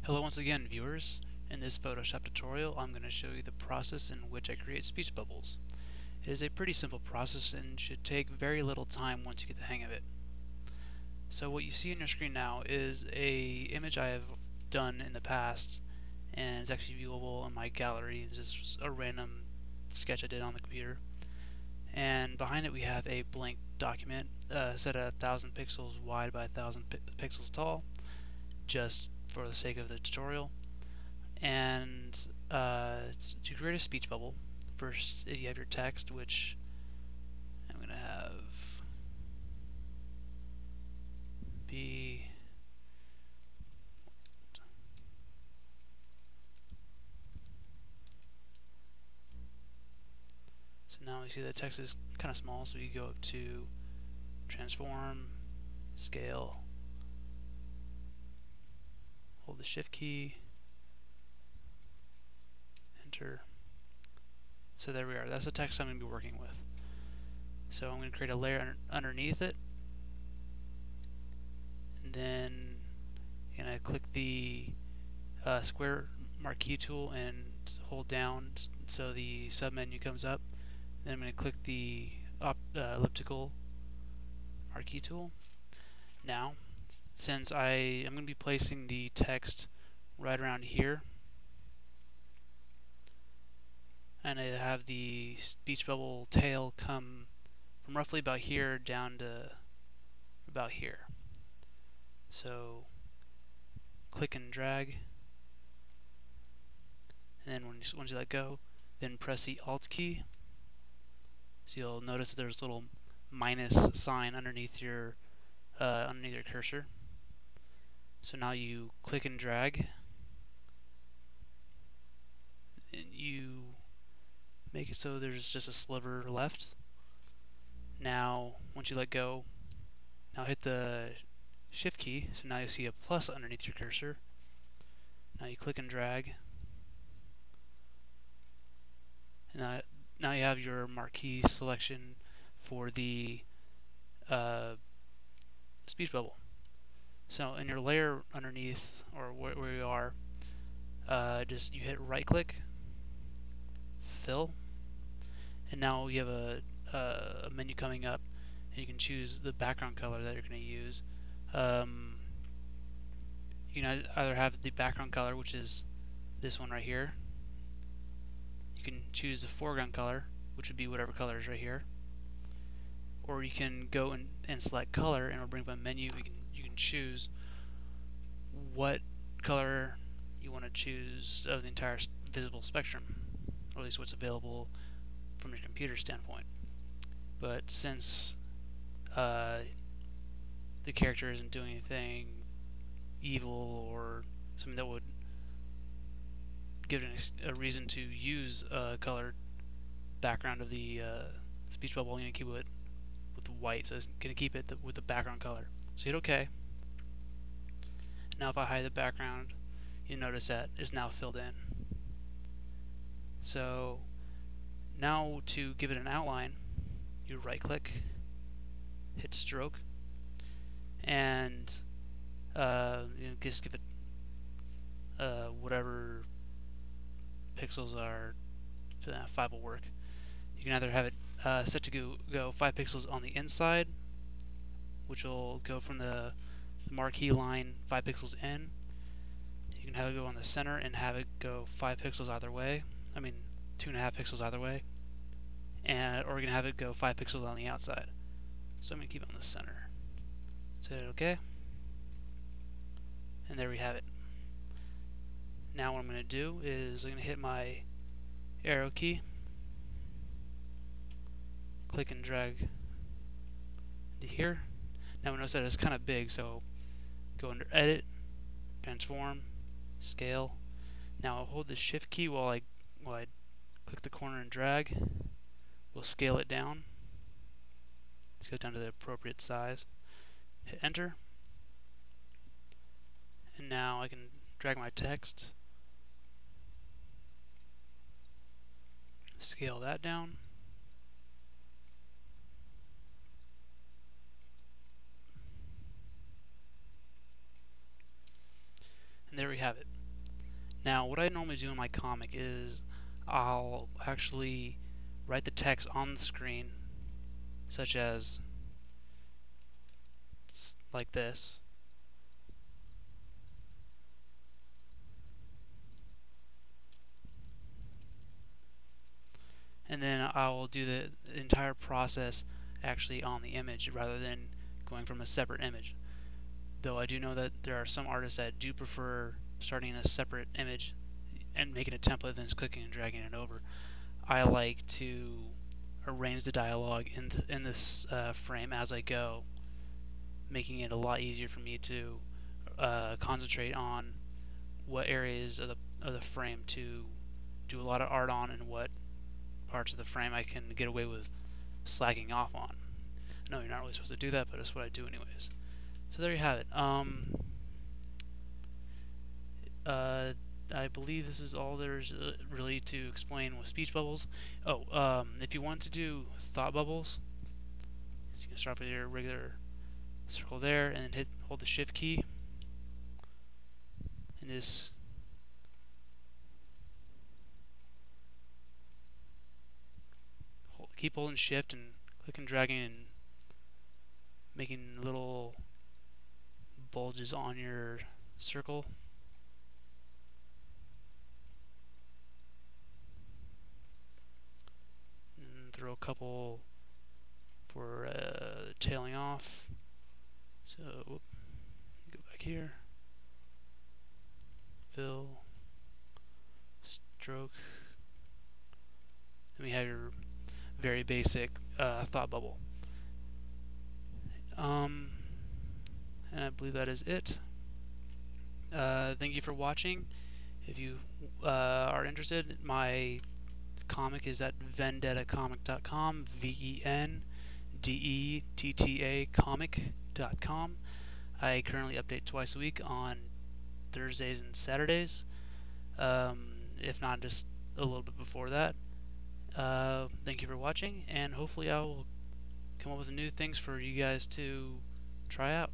Hello once again, viewers. In this Photoshop tutorial, I'm going to show you the process in which I create speech bubbles. It is a pretty simple process and should take very little time once you get the hang of it. So what you see on your screen now is a image I have done in the past, and it's actually viewable in my gallery. It's just a random sketch I did on the computer. And behind it we have a blank document set at 1,000 pixels wide by 1,000 pixels tall, just for the sake of the tutorial. And to create a speech bubble, first if you have your text, which I'm going to have be so now we see the text is kind of small, so you go up to transform, scale, hold the shift key, enter. So there we are. That's the text I'm going to be working with. So I'm going to create a layer underneath it, and then I'm going to click the square marquee tool and hold down so the submenu comes up. Then I'm going to click the elliptical marquee tool. Now, since I am going to be placing the text right around here, and I have the speech bubble tail come from roughly about here down to about here. So click and drag, and then once you let go, then press the Alt key. So you'll notice that there's a little minus sign underneath your cursor. So now you click and drag, and you make it so there's just a sliver left. Now, once you let go, now hit the shift key, so now you see a plus underneath your cursor. Now you click and drag, and now you have your marquee selection for the speech bubble. So in your layer underneath, or where you are, just you hit right click, fill, and now you have a menu coming up, and you can choose the background color that you're going to use. You can either have the background color, which is this one right here. You can choose the foreground color, which would be whatever color is right here. Or you can go and select color, and it'll bring up a menu. You can choose what color you want to choose of the entire visible spectrum, or at least what's available from your computer standpoint. But since the character isn't doing anything evil or something that would give it a reason to use a colored background of the speech bubble, I'm going to keep it with the white, so it's going to keep it with the background color. So hit OK. Now if I hide the background, you notice that it's now filled in. So now to give it an outline, you right click, hit stroke, and just give it whatever pixels are 5 will work. You can either have it set to go 5 pixels on the inside, which will go from the marquee line 5 pixels in. You can have it go on the center and have it go 5 pixels either way. I mean 2.5 pixels either way. Or you can have it go 5 pixels on the outside. So I'm going to keep it on the center. So hit OK. And there we have it. Now what I'm going to do is I'm going to hit my arrow key, click and drag to here. Now notice that it's kind of big, so go under Edit, Transform, Scale. Now I'll hold the Shift key while I click the corner and drag. We'll scale it down. Let's go down to the appropriate size. Hit Enter. And now I can drag my text, scale that down. And there we have it. Now, what I normally do in my comic is I'll actually write the text on the screen, such as like this. And then I will do the entire process actually on the image rather than going from a separate image. Though I do know that there are some artists that do prefer starting in a separate image and making a template, then just clicking and dragging it over. I like to arrange the dialogue in this frame as I go, making it a lot easier for me to concentrate on what areas of the frame to do a lot of art on and what parts of the frame I can get away with slacking off on. No, you're not really supposed to do that, but it's what I do anyways. So there you have it. I believe this is all there's really to explain with speech bubbles. Oh, if you want to do thought bubbles, you can start with your regular circle there, and then hold the Shift key, and just keep holding Shift and click and dragging and making little bulges on your circle. And throw a couple for tailing off. So, whoop, go back here. Fill, stroke. Then we have your very basic thought bubble. And I believe that is it. Thank you for watching. If you are interested, my comic is at vendettacomic.com, VENDETTA comic.com. I currently update twice a week on Thursdays and Saturdays, if not just a little bit before that. Thank you for watching, and hopefully I will come up with new things for you guys to try out.